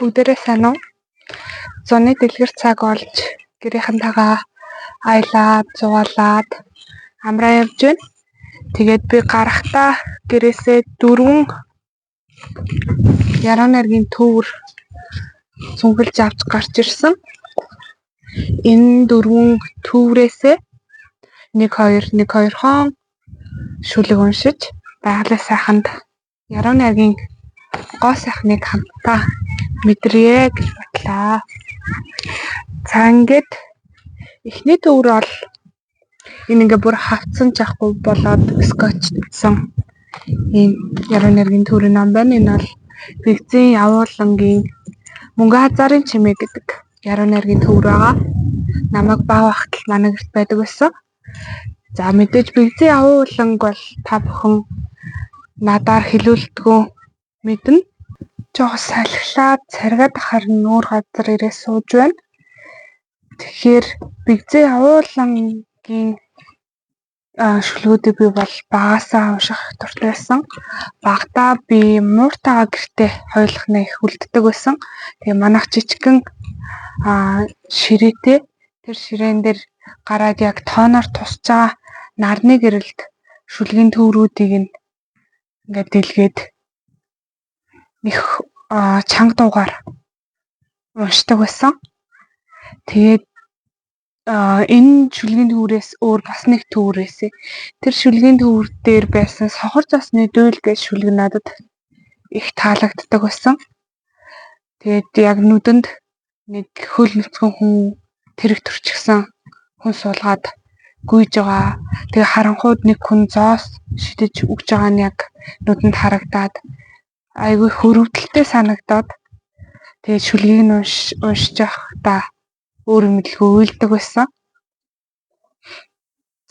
Бүгдээрээ сайн уу? Зуны дэлгэр цаг олж гэрийнхэнтэйгээ аялаад, зугаалаад амраа явж байна. Тэгээд би гарахдаа гэрээсээ 4 яруу найргийн төвөр цүнхэлж авч гарч ирсэн. Энэ 4 төврөөсөө 1-2 хон шүлэг уншиж байгалийн сайханд яруу найргийн гоо сайхныг хамтдаа мэдрээ гэж бодлоо. За ингээд эхний төвөр бол энэ ингээ бүр хавцсан жахгүй болоод скотчдсан ийм яруу найргийн төврийн ном байна. Энэ бол Бэгзийн Явуулангийн Мөнгө хазаарын чимээ гэдэг яруу найргийн төвөр байгаа. Намайг бага багт л манай гэрт байдаг байсан. За мэдээж Бэгзийн Явууланг бол та бүхэн надаар хэлүүлдэггүй мэднэ. Жоо салхилаад царгаад харин нүүр газар ирээ сууж байна. Тэгэхээр Бэгзийн Явуулангийн шүлгүүдийг би бол багасаа унших дуртай байсан. Багадаа би мууртайгаа гэртээ хойлохноо их үлддэг байсан. Тэгээ манайх жижигхэн ширээтэй тэр ширээн дээр гараад яг тооноор тусч байгаа нарны гэрэлд шүлгийн төврүүдийг ингээд дэлгээд их чанга дуугаар уншдаг байсан. Тэгээд энэ шүлгийн төврээс өөр бас нэг төврээсээ тэр шүлгийн төвөр дээр байсан сохор засны дуйл гэж шүлэг надад их таалагддаг байсан. Тэгээд яг нүдэнд нэг хөл нүцгэн хүн тэрэг төрчихсөн хүн суулгаад гүйж байгаа. Тэгээ харанхууд нэг хүн зоос шидэж өгж байгаа нь яг нүдэнд харагдаад айгүй хөрөвдөлтэй санагдаад тэгээд шүлгийг нь уншиж явахдаа өөр мэдлгүй уйлдаг байсан.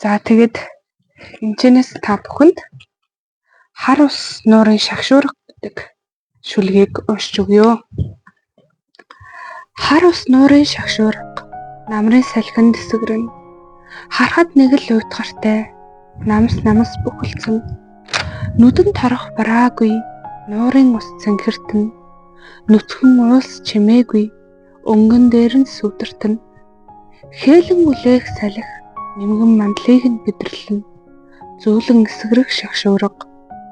За тэгээд энэчнээс та бүхэнд Хар ус нуурын шагшуурга гэдэг шүлгийг уншиж өгье. Хар ус нуурын шагшуурга намрын салхинд эсгэрнэ. Харахад нэг л уйтгартай намс бүхэлдсэн. Нүдэн торох бараагүй нуурын ус цэнхэртэн. Нүцгэн уулс чимээгүй өнгөн дээр нь сүвдэртэн. Хээлэн үлээх салхи нимгэн мандлыг нь бидэрлэн. Зүүлэн эсгэрэх шагшуурга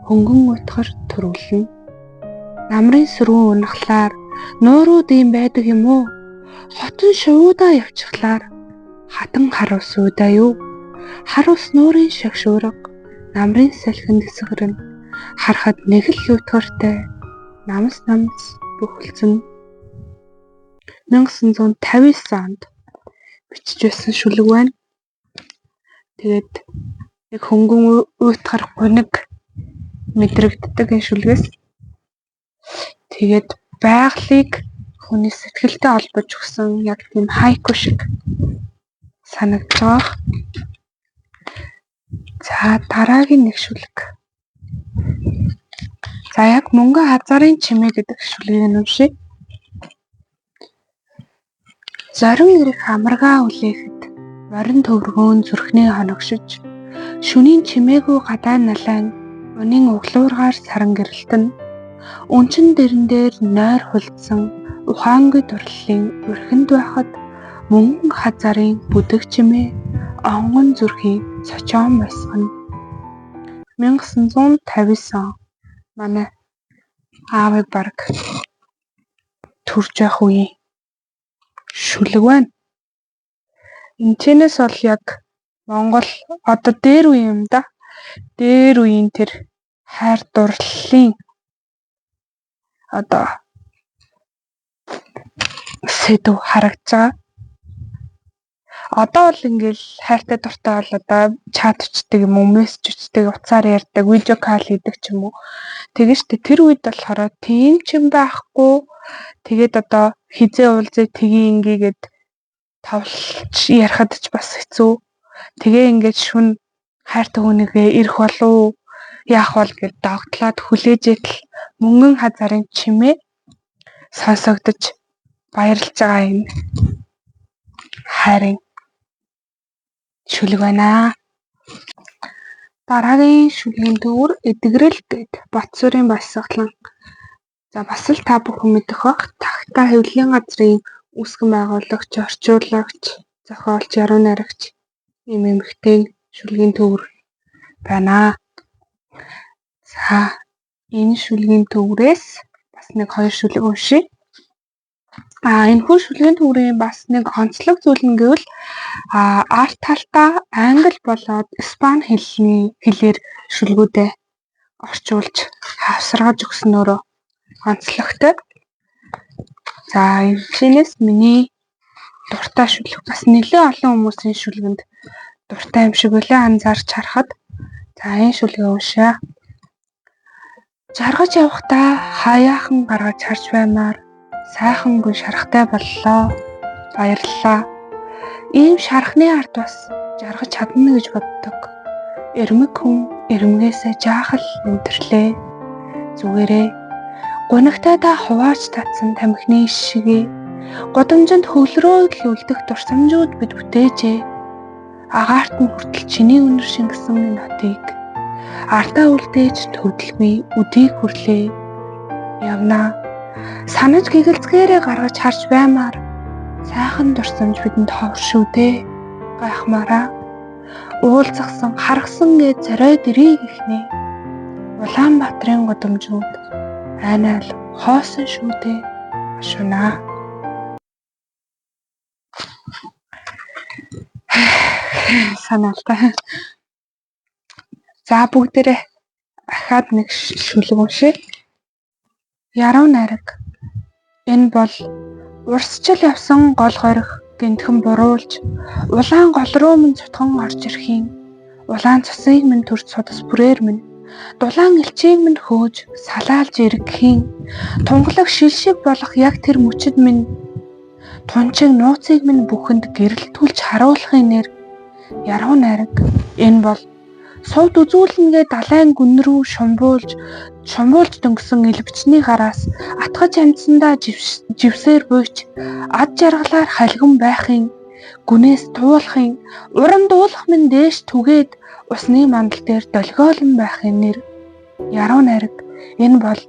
хөнгөн уйтгар төрүүлнэ. Намрын сөрүүн унахлаар нуурууд ийм байдаг юм уу? Хотон шуудаа явчихлаар хатан хар ус уйдаа юу? Хар ус нуурын шагшуурга намрын салхинд эсгэрнэ. Харахад нэг л уйтгартай намс бүхэлдсэн. 1959 онд бичиж байсан шүлэг байна. Тэгээд нэг хөнгөн уйтгар гуниг мэдрэгддэг энэ шүлгээс. Тэгээд байгалыг хүний сэтгэлтэй холбож өгсөн яг тийм хайку шиг санагдаж байгаа. За дараагийн нэг шүлэг. За яг Мөнгө хазаарын чимээ гэдэг шүлгийг уншия. Зорин ирэх амаргаа үлээхэд морин төвргөөн зүрхнээ хоногшиж шөнийн чимээгүй гадаа налайн өнийн углуургаар саран гэрэлтэн өнчин дэрэн дээр нойр хулдсан ухаангүй дурлалын өрхөнд байхад Мөнгө хазаарын бүдэг чимээ онгон зүрхийн цочоон байсгана. 1959 он манай аавыг баг төрж байх үеийн шүлэг байна. Энэчнээс бол яг Монгол одоо дээр үе юм да. Дээр үеийн тэр хайр дурлалын одоо сэдв харагдаж байгаа. Одоо бол ингээл хайртай дуртай бол одоо чатчдаг юм уу, мессежчдэг, утсаар ярьдаг, видео кол хийдэг ч юм уу. Тэгээ штэ тэр үед болохоор тийм ч юм байхгүй. Тэгээд одоо хизээ уулзээ тгий ингээгээд тавлж ярихад ч бас хэцүү. Тэгээ ингээд шүн хайртай хүнийгээ ирэх болов яах бол гэж догтлоод хүлээжэтэл Мөнгөн хазаарын чимээ сонсогдож баярлж байгаа энэ хайрын шүлэг байна. Дараагийн шүлгийн төвөр эдгэрэл гээд Батсүрийн Баясгалан За бас л та бүхэн мэдэх бах тагтаа хэвлэлийн газрын үүсгэн байгуулагч, орчуулагч, зохиолч, яруу найрагч ийм эмэгтэй шүлгийн төвөр байна. За энэ шүлгийн төврээс бас нэг 2 шүлэг уншия. Энэхүү шүлгийн төврийн бас нэг онцлог зүйл нь гэвэл арт талдаа англи болоод испани хэлээр шүлгүүдээ орчуулж хавсаргаж өгснөөрөө онцлогтой. За энэчнээс миний дуртай шүлэг бас нэлээд олон хүмүүсийн шүлгэнд дуртай юм шиг үлээ анзаарч харахад. За энэ шүлгээ уншаа. Жаргаж явахдаа хаяахан гаргаж харж баймаар сайхан гүн шарахтай боллоо. Баярлалаа. Ийм шарахны ард бас жаргаж чадна гэж боддог. Эрмэг хүн эрмгээсээ жаахал өндөрлөө. Зүгээрээ гунигтай та хувааж татсан тамхины шигээ годомжинд хөвлөрөө л үлдэх дурсамжууд бид бүтээжээ. Агаарт нь хүртэл чиний өнөр шингэсэн минь хотыг ардаа үлдээж төвдлгүй үдийг хүрлээ. Явнаа. Санаж гэгэлцгээрээ гаргаж харж баймаар сайхан дурсамж бидэнд ховор шүү дээ. Гайхмаараа. Уулзахсан, харгасан гэж зориод ирээ гэхнээ. Улаанбаатарын годомжууд айнаал хоосон шүү дээ. Ашунаа. Санаалтай. За бүгдээрээ ахаад нэг шүлэг уншия. Яруу найраг. Энэ бол урсчил явсан гол хорих гинтхэн буруулж улаан гол руу минь цутхан орж ирэхийн улаан цусыг минь төрж судас бүрээр минь дулаан элчийг минь хөөж салаалж ирэхийн тунгалаг шил шиг болох яг тэр мөчөд минь тунчиг нууцыг минь бүхэнд гэрэлтүүлж харуулахын нэр яруу найраг. Энэ бол сувд үзүүлнэгээ далайн гүн рүү шумбуулж дөнгөсөн элбэчний гараас атгаж амтсандаа живсээр буйч ад жаргалаар халиган байхын гүнээс туулахын уран дуулах минь дээш түгээд усны мандал дээр долгиолон байхын нэр яруу найраг. Энэ бол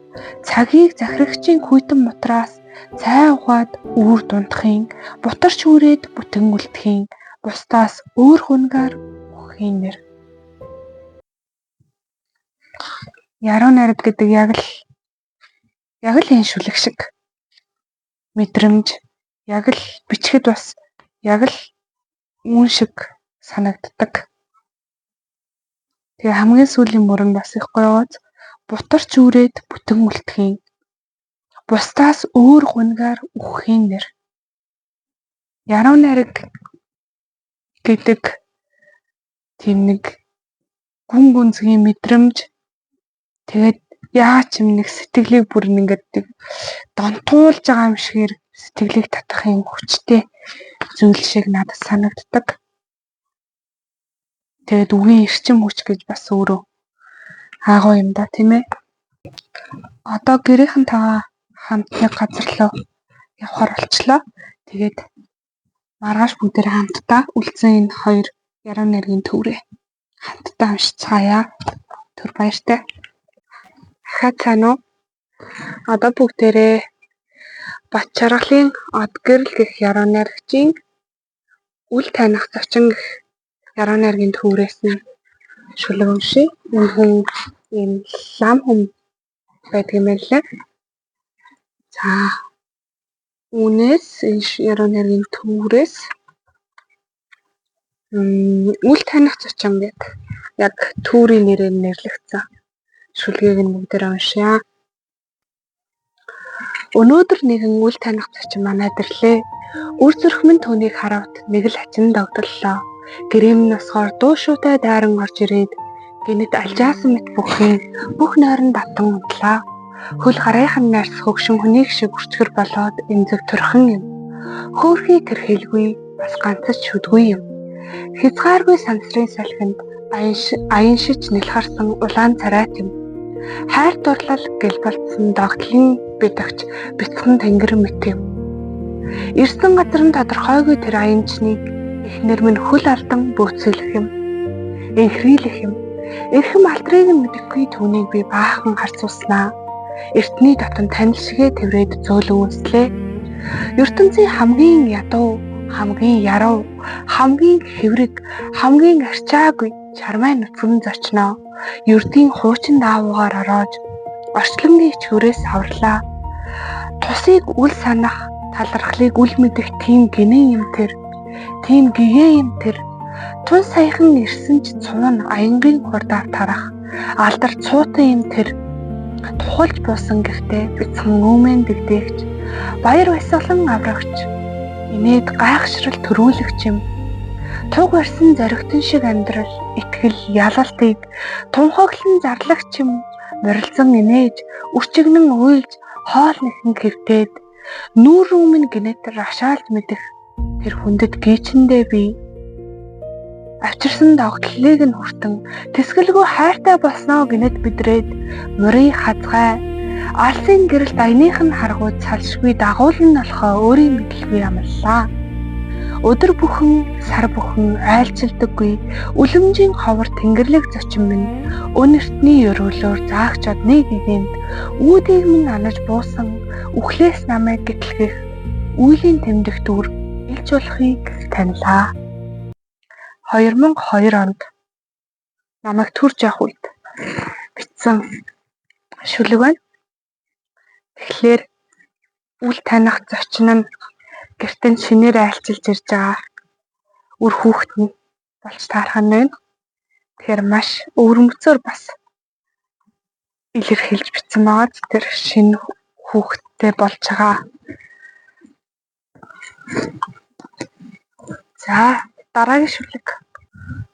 цагийг захирагчийн хүйтэн мутраас цай ухаад үүр дундахын бутарч үрээд бүтэн үлдэхийн бусдаас өөр хүнгээр өгөхийн нэр. Яруу найраг гэдэг яг л энэ шүлэг шиг мэдрэмж яг л бичгэд бас яг л үүн шиг санагддаг. Тэгээ хамгийн сүүлийн мөр нь бас их гоёоц бутарч үрээд бүтэн үлдэхийн бусдаас өөр гунгаар өгөхийн нэр. Яруу найраг гэдэг тийм нэг гүн гүнзгий мэдрэмж тэгээд яач юм нэг сэтгэлийг бүр ингээд донтуулж байгаа юм шигээр сэтгэлийг татах юм хүчтэй зүйл шиг надад санагддаг. Тэгээд үгийн эрчим хүч гэж бас өөрөө аагаа юм да тийм ээ. Одоо гэрийнхэнтэйгээ хамт нэг газар руу явхаар болчлоо. Тэгээд маргааш бүгдээр хамтдаа үлдсэн энэ 2 яруу найргийн төврээ хамтдаа уншицгаая. Түр баяртай. Ахаад цаана уу? Одоо бүгдээрээ Бат Жаргалын Од гэрэл гэх яруу найрагчийн үл таних зочин гэх яруу найргийн төврээс нь шүлэг уншия. Энэ хүн ийм лам хүн байдаг юм байна лээ. За үүнээс энэ яруу найргийн төврээс үл таних зочин гэдэг яг төврийн нэрээр нэрлэгдсэн шүлгийг нь бүгдээр уншия. Өнөөдөр нэгэн үл таних зочин манайд ирлээ. Үр зүрх минь түүнийг харавт нэг л хачин догдлоо. Гэрээм нь усгаар дуу шуутай дайран орж ирээд гинэт алжаасан мэт бүх нойрон давтан унтлаа. Хөл гарынхан нарс хөгшин хүнийг шиг үрчгэр болоод эмзэг турхан юм. Хөөхий тэр хэлгүй бас ганцч шүдгүй юм. Хязгааргүй сансрын салхинд аян шиж нэлхарсан улаан царайт юм. Хайр дурлал гэл болцсон догтлын бидагч бяцхан тэнгэр мэт юм. Ирсэн газар нь тодорхойгүй тэр аянчныг эхнэр минь хөл алдан бөөцөлөх юм. Энхрийлэх юм. Эрхэм алдрыг нь мэдэхгүй түүнийг би баахан харцууснаа. эртний дотн танил шигээ тэврээд зөөлөвслээ. ертөнцийн хамгийн ядуу, хамгийн яруу, хамгийн хэврэг, хамгийн арчаагүй чармай нутган зочноо ердийн хуучин даавуугаар ороод орчлонгийн ичгүүрээс аварлаа. Тусыг үл санах, талархлыг үл мэдэх тийм гинэн юм тэр, тийм гэгээ юм тэр. Тун саяхан ирсэн ч цуун аянгийн хурдаар тарах алдар цуутан юм тэр. Тухалж буусан гэхдээ бяцхан өөмэн дэгдээгч, баяр баясгалан аврагч, инээд гайхшрал төрүүлэгч юм. Туг барьсан зоригтон шиг амьдрал, итгэл, ялалтыг тунхаглан зарлагч юм. Морилзан инээж, өчигнэн уйлж, хоол нэхэн хэвтээд, нүүр өмнө гинэт рашаалж мэдэх тэр хүндэт гийчэндээ би. Авчирсан догтлыг нь хүртэн тэсгэлгүй хайртай болсноо гинэт бидрээд мөрий хазгай алсын гэрэлт аяных нь харгууд салшгүй дагуулн болохоо өөрийн мэдлгүй амллаа. Өдөр бүхэн сар бүхэн айлчилдаггүй үлэмжийн ховор тэнгэрлэг зочин минь өнөртний өрөөлөөр заагч одны гэгэнд үүдийг минь анаж буусан үхлээс намайг гэтлгэх үйлийн тэмдэгт үр илж болохыг танилаа. 2002 онд намайг төрж явах үед бичсэн шүлэг байна. Тэгэхээр үл таних зочин нь гэртэн шинээр айлчилж ирж байгаа үр хүүхэд нь болж таарах нь байна. Тэгэхээр маш өвөрмөцөөр бас илэрхийлж бичсэн байгаа. Тэр шинэ хүүхэдтэй болж байгаа. За дараагийн шүлэг.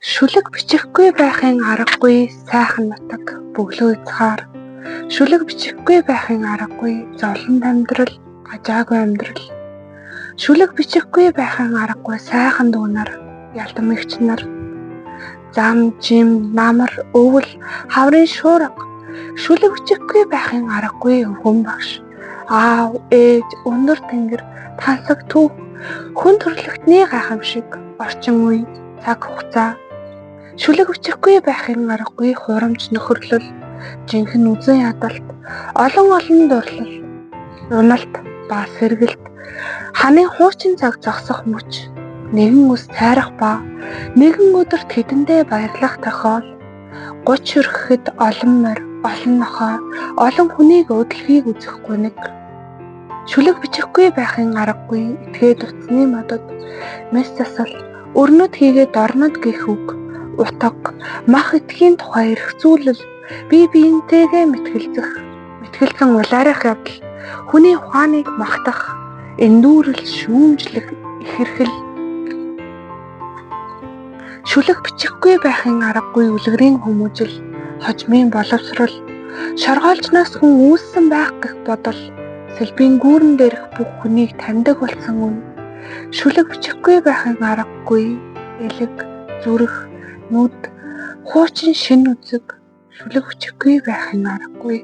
Шүлэг бичихгүй байхын аргагүй сайхан нутаг бөглөө изхаар. Шүлэг бичихгүй байхын аргагүй зовлонд амьдрал, гажаагүй амьдрал. Шүлэг бичихгүй байхын аргагүй сайхан дүүнар, ялдам эгч нар. Зам, жим, намар, өвөл, хаврын шуурга. Шүлэг бичихгүй байхын аргагүй өвгөн багш. Аав, ээж, өндөр тэнгэр, тансаг түүх, хүн төрлөختний гайхамшиг, орчин үе, цаг хугацаа. Шүлэг бичихгүй байхын аргагүй хурамч нөхөрлөл, жинхэнэ үзэн ядалт, олон дурлал, уналт, ба сэргэлт, ханы хуучин цаг зогсох мөч, нэгэн үс тайрах ба нэгэн өдөрт хэдэндээ баярлах тохиол, 30 өргөхэд олон морь, олон нохой, олон хүнийг өдлөхийг үзэхгүй нэг. Шүлэг бичихгүй байхын аргагүй итгээд утасны модод, мэс засал, өрнөд хийгээд орнод гих үг, утга, мах этхийн тухай эргцүүлэл, бие биентэйгээ мэтгэлцэн улаарах явдал, хүний ухааныг магтах, эндүүрэл, шүүмжлэх, ихэрхэл. Шүлэг бичихгүй байхын аргагүй үлгэрийн хүмүүжил, хожмын боловсрол, шоргоолжноос хүн үүссэн байх гэх бодол, сэлбийн гүүрэн дээрх бүх хүнийг таньдаг болсон үн. Шүлэг бичихгүй байхын аргагүй элэг, зүрх, нүд, хуучин шин үзэг. Шүлэг бичихгүй байхын аргагүй.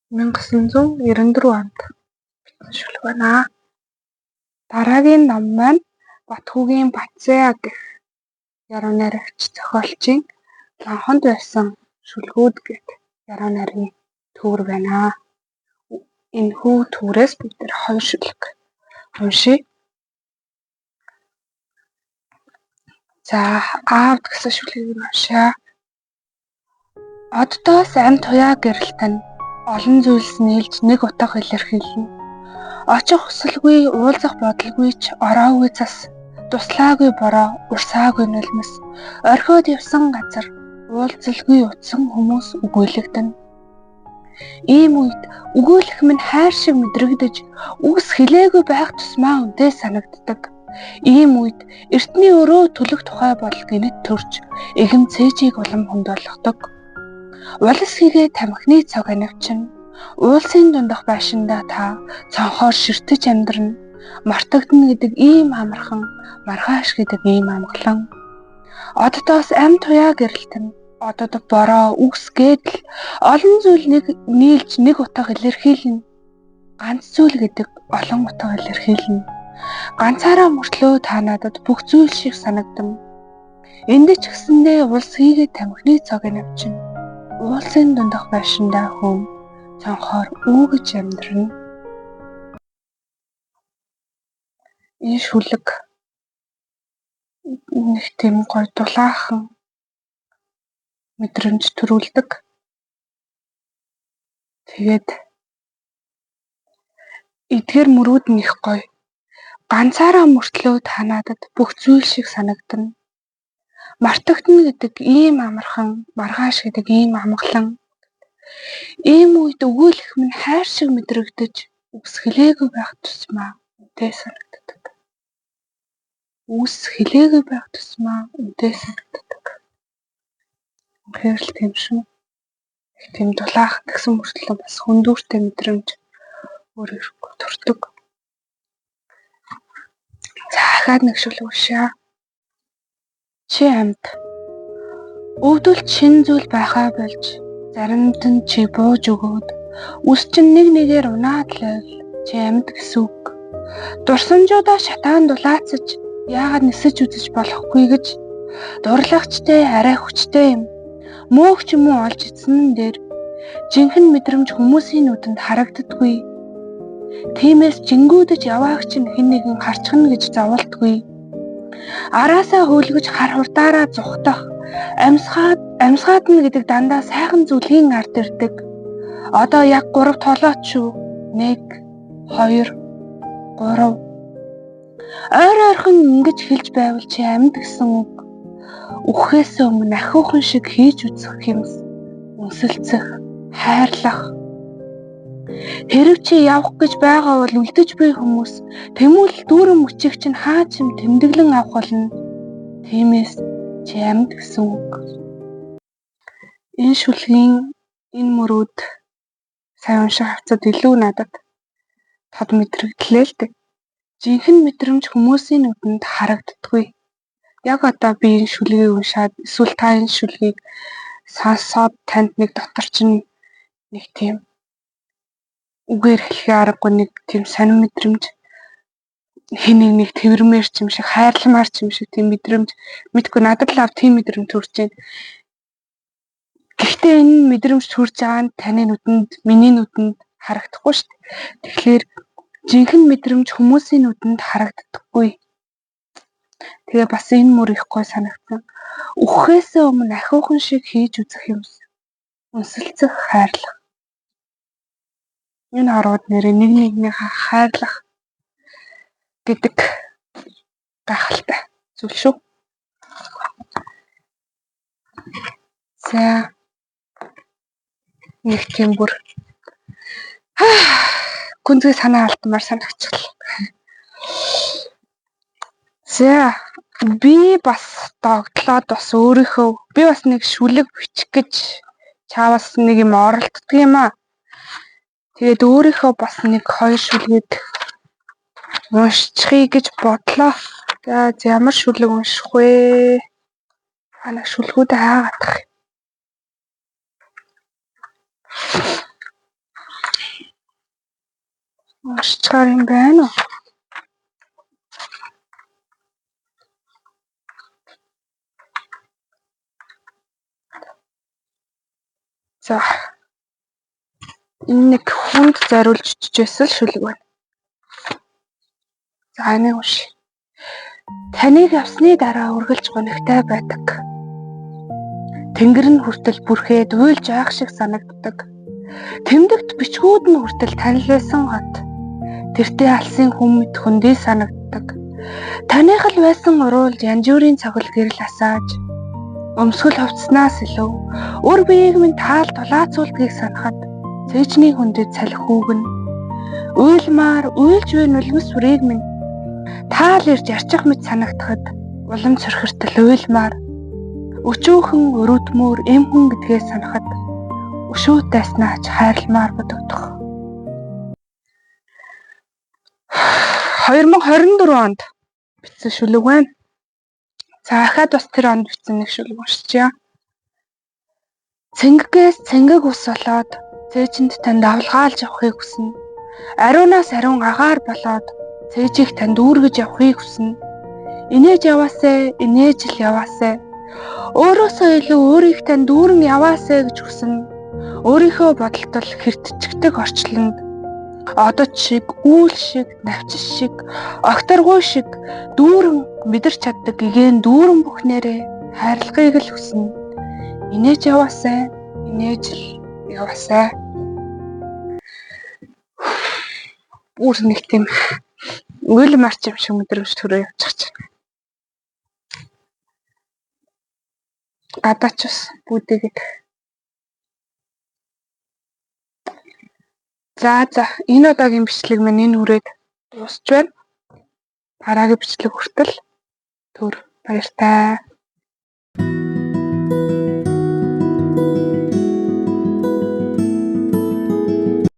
1994 онд бичсэн шүлэг байна. Дараагийн ном маань Батхүүгийн Батзая гэх яруу найрагч зохиолчийн Ланханд байсан шүлгүүд гэх яруу найргийн төвөр байна. Энэхүү төврөөс бид 2 шүлэг уншийе. За аавд гэсэн шүлгийг уншаа. Оддоос амт хуяа гэрэлтэн олон зүйлс нийлж нэг утга илэрхийлнэ. Очих хүсэлгүй, уулзах бодолгүй ч ороогүй цас, туслаагүй бороо, урсаагүй нулимс, орхиод явсан газар, уулзалгүй утсан хүмүүс үгүйлэгдэнэ. Ийм үед үгүйлэх минь хайр шиг мэдрэгдэж, үгс хэлээгүй байх тусмаа үнтэй санагддаг. Ийм үед эртний өрөө төлөх тухай бол гинэт төрж, эгэм цээжийг улам хөндөөлгөдөг. Улс хийгээ тамхины цог анивчин, уулсын дундах байшиндаа та цонхоор ширтэж амьдрна, мартагдана гэдэг ийм амархан, маргааш гэдэг ийм амгалан. Оддоос амт хуяа гэрэлтэн, одод бороо, үгс гэдэл олон зүйл нийлж нэг утга илэрхийлнэ. Ганц зүйл гэдэг олон утга илэрхийлнэ. Ганцаараа мөртлөө та надад бүх зүйл шиг санагдам. Энд ч гэсэндээ улс хийгээд тамхины цог авчин. уулсын дундах байшиндаа хүм цонхоор үүгэж амьдрна. Энэ шүлэг нэг тийм гоё дулаахан мэдрэмж төрүүлдэг. Тэгээд эдгээр мөрүүд нь их гоё. Ганцаараа мөртлөө та надад бүх зүйл шиг санагдана. Мартагдана гэдэг ийм амархан, маргааш гэдэг ийм амгалан. Ийм үед өгөөлөх минь хайр шиг мэдрэгдэж, үс хэлээгүй байх тусмаа үнэтэй санагддаг. Үс хэлээгүй байх тусмаа үнэтэй санагддаг. Үнэхээр л тийм шүү. Их тийм дулаахан гэсэн мөртлөө бас хөндүүртэй мэдрэмж өөрөөр төрдөг. За дахиад нэг шүлэг уншаа. Чи амьд. Өвдөлт шин зүйл байхаа болж заримд нь чи бууж өгөөд үс чинь нэг нэгээр унаад л байвал чи амьд гэсэн үг. Дурсамжуудаа шатаан дулаацаж яагаад нисэж үзэж болохгүй гэж дурлагчтай арай хүчтэй юм. Мөөх ч юм уу олж ицсэн дээр жинхэнэ мэдрэмж хүмүүсийн нүдэнд харагддаггүй. Тиймээс жингүүдэж явааг чинь хэн нэгэн харчихна гэж зовлтгүй. Араасаа хөөлгөж хар хурдаараа зүхтах амьсгаад нь гэдэг дандаа сайхан зүйлийн ард ирдэг. Одоо яг 3 толооч шүү. 1 2 3. Ойр ойрхон ингэж хэлж байвал чи амьд гэсэн үг. Үхээс өмнө ахиухан шиг хийж үзэх юмс. Үнсэлцэх, хайрлах. Хэрв чи явах гэж байгаа бол үлдэж буй хүмүүс тэмүүл дүүрэн мөчийг чинь хаа ч юм тэмдэглэн авах болно. Тиймээс чи амьд гэсэн үг. Энэ шүлгийн энэ мөрүүд сайн унших хавцад илүү надад тод мэдрэгдлээ л дээ. Жинхэнэ мэдрэмж хүмүүсийн нүдэнд харагддаггүй. Яг одоо би энэ шүлгийг уншаад эсвэл та энэ шүлгийг сонсоод танд нэг дотор чинь нэг тийм үгээр хэлхээ аргагүй нэг тийм сонир мэдрэмж хэнийг нэг тэрвэрмээр ч юм шиг хайрламар ч юм шиг тийм мэдрэмж мэдгүй надад л тийм мэдрэмж төрж байна. Гэхдээ энэ мэдрэмж төрж байгаа нь таны нүдэнд миний нүдэнд харагдахгүй шүү дээ. Тэгэхээр жинхэнэ мэдрэмж хүмүүсийн нүдэнд харагддаггүй. Тэгээ бас энэ мөр их гой санагдсан. Үхээс өмнө ахиухан шиг хийж үзэх юмс. Үнсэлцэх, хайрлах. Энэ харууд нэрээ нэг нэгнийхээ хайрлах гэдэг гахалтай зүйл шүү. За нэг тийм бүр гүнзгий санаа алдмаар санагчлаа. За би бас догтлоод бас өөрийнхөө би бас нэг шүлэг бичих гэж чаавас нэг юм оролддог юм аа. Тэгээд өөрийнхөө бас нэг 2 шүлгийг уншчихъя гэж бодлоо. За ямар шүлэг унших вэ? Ана шүлгүүд хаагаадах. Уншчихаар юм байна уу? За энэ нэг хүнд зориулж чижээсэл шүлэг байна. За энэ унш. Таныг авсны дараа үргэлж гонигтай байдаг. Тэнгэр нь хүртэл бүрхээд уйлж яах шиг санагддаг. Тэмдэгт бичгүүд нь хүртэл танил байсан хот. Тэртээ алсын хүм мэт хөндий санагддаг. Таних л байсан уруулж янз бүрийн цогл гэрэл асааж өмсгөл хувцснаас илүү өр биеийг минь таал тулаацуулдгийг санахад цэжний хүндэд салхи хүүгэн уйлмаар уйлж буй нулимс бүрийг минь таал ирж арчих мэт санагдахад улам цорхиртол уйлмаар өчүүхэн өрөөдмөр эм хүн гэдгээ санахад өшөөтэйснаач хайрламар бодогдох. 2024 онд бичсэн шүлэг байна. За дахиад бас тэр онд бичсэн нэг шүлэг уншчихъя. Цэнгэгээс цэнгэг ус болоод цээжинд танд авалгаалж авахыг хүснэ. Ариунаас ариун агаар болоод цээжийг танд үүргэж явахыг хүснэ. Инээж яваасай, инээж л яваасай. Өөрөөсөө илүү өөрийг тань дүүрэн яваасаа гэж хүснэ. Өөрийнхөө бодолтол хэртчигдэг орчлонд одод шиг, үүл шиг, навчис шиг, огторгуй шиг дүүрэн мэдэрч чаддаг гэгээн дүүрэн бүхнээрээ хайрлагыг л хүснэ. Инээж яваасай, инээж л яваасай. Бүр нэг тийм үйл марч юм шиг мэдрэмж төрөө явчих чинь. Гадаач бас бүдээгээд. За энэ удаагийн бичлэг маань энэ хүрээд дуусч байна. Дараагийн бичлэг хүртэл түр баяртай.